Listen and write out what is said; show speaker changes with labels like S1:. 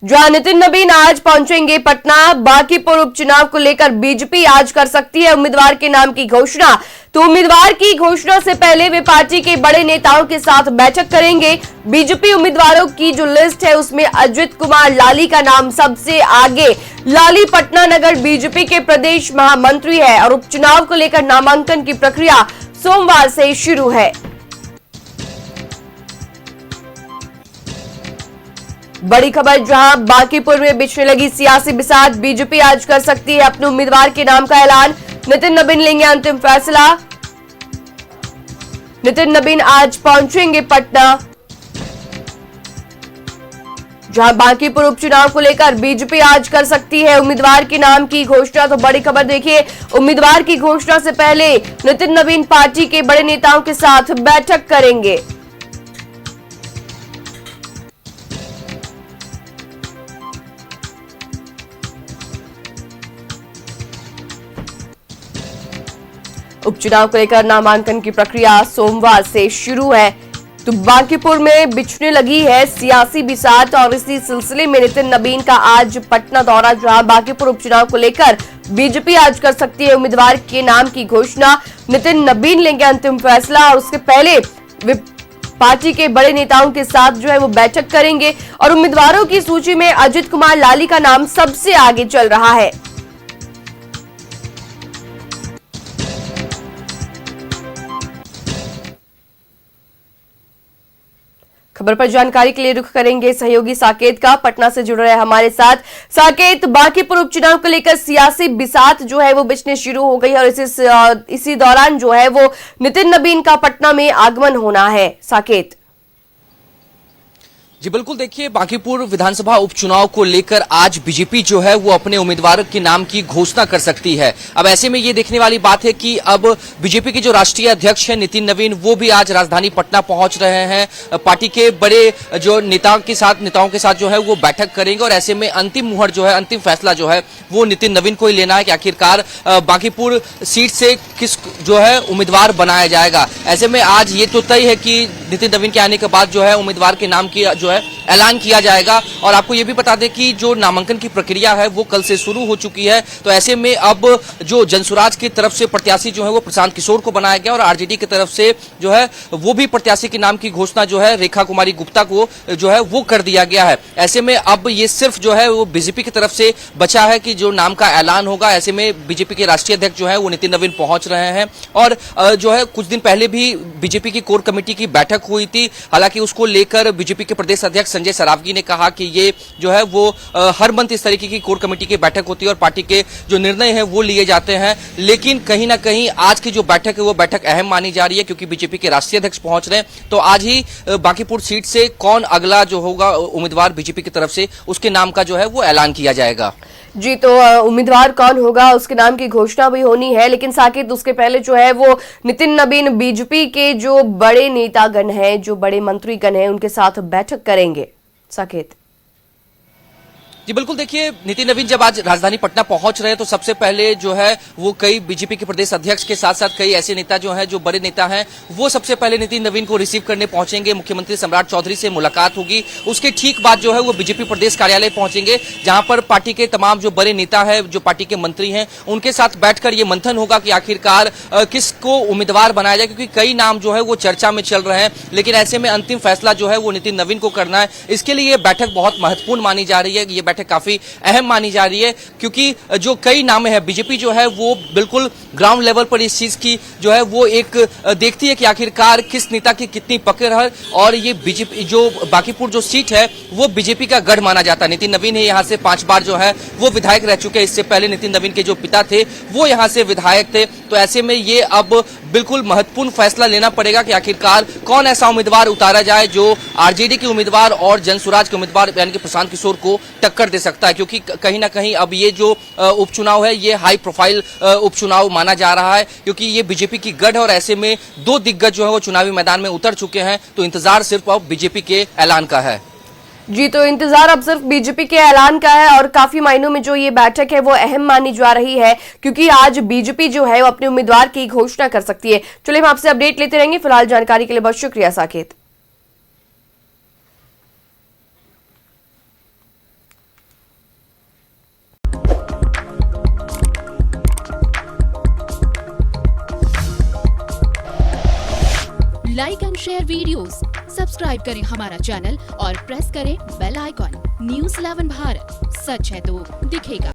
S1: जहां नितिन नवीन आज पहुंचेंगे पटना। बांकीपुर उपचुनाव को लेकर बीजेपी आज कर सकती है उम्मीदवार के नाम की घोषणा। तो उम्मीदवार की घोषणा से पहले वे पार्टी के बड़े नेताओं के साथ बैठक करेंगे। बीजेपी उम्मीदवारों की जो लिस्ट है उसमें अजित कुमार लाली का नाम सबसे आगे। लाली पटना नगर बीजेपी के प्रदेश महामंत्री है और उपचुनाव को लेकर नामांकन की प्रक्रिया सोमवार से शुरू है। बड़ी खबर, जहां बांकीपुर में बिछने लगी सियासी बिसात। बीजेपी आज कर सकती है अपने उम्मीदवार के नाम का ऐलान। नितिन नवीन लेंगे अंतिम फैसला। नितिन नवीन आज पहुंचेंगे पटना। जहां बांकीपुर उपचुनाव को लेकर बीजेपी आज कर सकती है उम्मीदवार के नाम की घोषणा। तो बड़ी खबर देखिए, उम्मीदवार की घोषणा से पहले नितिन नवीन पार्टी के बड़े नेताओं के साथ बैठक करेंगे। उपचुनाव को लेकर नामांकन की प्रक्रिया सोमवार से शुरू है। तो बांकीपुर में बिछने लगी है सियासी बिसात और इसी सिलसिले में नितिन नवीन का आज पटना दौरा। जहां बांकीपुर उपचुनाव को लेकर बीजेपी आज कर सकती है उम्मीदवार के नाम की घोषणा। नितिन नवीन लेंगे अंतिम फैसला और उसके पहले वे पार्टी के बड़े नेताओं के साथ जो है वो बैठक करेंगे। और उम्मीदवारों की सूची में अजित कुमार लाली का नाम सबसे आगे चल रहा है। खबर पर जानकारी के लिए रुख करेंगे सहयोगी साकेत का। पटना से जुड़ रहे हमारे साथ साकेत, बांकीपुर उपचुनाव को लेकर सियासी बिसात जो है वो बिछने शुरू हो गई और इसी दौरान जो है वो नितिन नवीन का पटना में आगमन होना है। साकेत
S2: जी बिल्कुल, देखिए बांकीपुर विधानसभा उपचुनाव को लेकर आज बीजेपी जो है वो अपने उम्मीदवार के नाम की घोषणा कर सकती है। अब ऐसे में ये देखने वाली बात है कि अब बीजेपी के जो राष्ट्रीय अध्यक्ष हैं नितिन नवीन, वो भी आज राजधानी पटना पहुंच रहे हैं। पार्टी के बड़े जो नेताओं के साथ जो है वो बैठक करेंगे और ऐसे में अंतिम मुहर जो है, अंतिम फैसला जो है वो नितिन नवीन को ही लेना है कि आखिरकार बांकीपुर सीट से किस जो है उम्मीदवार बनाया जाएगा। ऐसे में आज ये तो तय है कि नितिन नवीन के आने के बाद जो है उम्मीदवार के नाम की जो है ऐलान किया जाएगा। और आपको ये भी बता दें कि जो नामांकन की प्रक्रिया है वो कल से शुरू हो चुकी है। तो ऐसे में अब जो जनसुराज की तरफ से प्रत्याशी जो है वो प्रशांत किशोर को बनाया गया और आरजेडी की तरफ से जो है वो भी प्रत्याशी के नाम की घोषणा जो है रेखा कुमारी गुप्ता को जो है वो कर दिया गया है। ऐसे में अब ये सिर्फ जो है वो बीजेपी की तरफ से बचा है कि जो नाम का ऐलान होगा। ऐसे में बीजेपी के राष्ट्रीय अध्यक्ष जो है वो नितिन नवीन पहुंच रहे हैं और जो है कुछ दिन पहले भी बीजेपी की कोर कमेटी की बैठक हुई थी। हालांकि उसको लेकर बीजेपी के प्रदेश अध्यक्ष संजय सरावगी ने कहा कि ये जो है वो हर मंथ इस तरीके की कोर कमेटी की बैठक होती है और पार्टी के जो निर्णय हैं वो लिए जाते हैं। लेकिन कहीं ना कहीं आज की जो बैठक है वो बैठक अहम मानी जा रही है क्योंकि बीजेपी के राष्ट्रीय अध्यक्ष पहुंच रहे हैं। तो आज ही बांकीपुर सीट से कौन अगला जो होगा उम्मीदवार बीजेपी की तरफ से, उसके नाम का जो है वो ऐलान किया जाएगा।
S1: जी, तो उम्मीदवार कौन होगा उसके नाम की घोषणा भी होनी है। लेकिन साकेत, उसके पहले जो है वो नितिन नवीन बीजेपी के जो बड़े नेतागण हैं, जो बड़े मंत्रीगण हैं, उनके साथ बैठक करेंगे। साकेत
S2: जी बिल्कुल, देखिए नितिन नवीन जब आज राजधानी पटना पहुंच रहे हैं तो सबसे पहले जो है वो कई बीजेपी के प्रदेश अध्यक्ष के साथ साथ कई ऐसे नेता जो हैं, जो बड़े नेता हैं, वो सबसे पहले नितिन नवीन को रिसीव करने पहुंचेंगे। मुख्यमंत्री सम्राट चौधरी से मुलाकात होगी। उसके ठीक बाद जो है वो बीजेपी प्रदेश कार्यालय पहुंचेंगे जहां पर पार्टी के तमाम जो बड़े नेता है, जो पार्टी के मंत्री हैं, उनके साथ बैठकर ये मंथन होगा कि आखिरकार किसको उम्मीदवार बनाया जाए, क्योंकि कई नाम जो है वो चर्चा में चल रहे हैं। लेकिन ऐसे में अंतिम फैसला जो है वो नितिन नवीन को करना है। इसके लिए ये बैठक बहुत महत्वपूर्ण मानी जा रही है। ये बैठक काफी अहम मानी जा रही है क्योंकि जो कई नाम है, बीजेपी जो है वो बिल्कुल ग्राउंड लेवल पर इस चीज की जो है वो एक देखती है कि आखिरकार किस नेता की कितनी पकड़ है। और ये बीजेपी जो बांकीपुर जो सीट है वो बीजेपी का गढ़ माना जाता है। नितिन नवीन है यहाँ से 5 बार जो है वो विधायक रह चुके हैं। इससे पहले नितिन नवीन के जो पिता थे वो यहाँ से विधायक थे। तो ऐसे में ये अब बिल्कुल महत्वपूर्ण फैसला लेना पड़ेगा कि आखिरकार कौन ऐसा उम्मीदवार उतारा जाए जो आरजेडी के उम्मीदवार और जनसुराज के उम्मीदवार यानी कि प्रशांत किशोर को टक्कर दे सकता है। क्योंकि कहीं ना कहीं अब ये जो उपचुनाव है ये हाई प्रोफाइल उपचुनाव माना जा रहा है क्योंकि ये बीजेपी की गढ़ है और ऐसे में 2 दिग्गज जो है वो चुनावी मैदान में उतर चुके हैं। तो इंतजार सिर्फ अब बीजेपी के ऐलान का है।
S1: जी, तो इंतजार अब सिर्फ बीजेपी के ऐलान का है और काफी मायनों में जो ये बैठक है वो अहम मानी जा रही है क्योंकि आज बीजेपी जो है वो अपने उम्मीदवार की घोषणा कर सकती है। चलिए, हम आपसे अपडेट लेते रहेंगे। फिलहाल जानकारी के लिए बहुत शुक्रिया Saket.
S3: Like and share videos, subscribe करें हमारा चैनल और प्रेस करें बेल आइकॉन। न्यूज़ 11 भारत, सच है तो दिखेगा।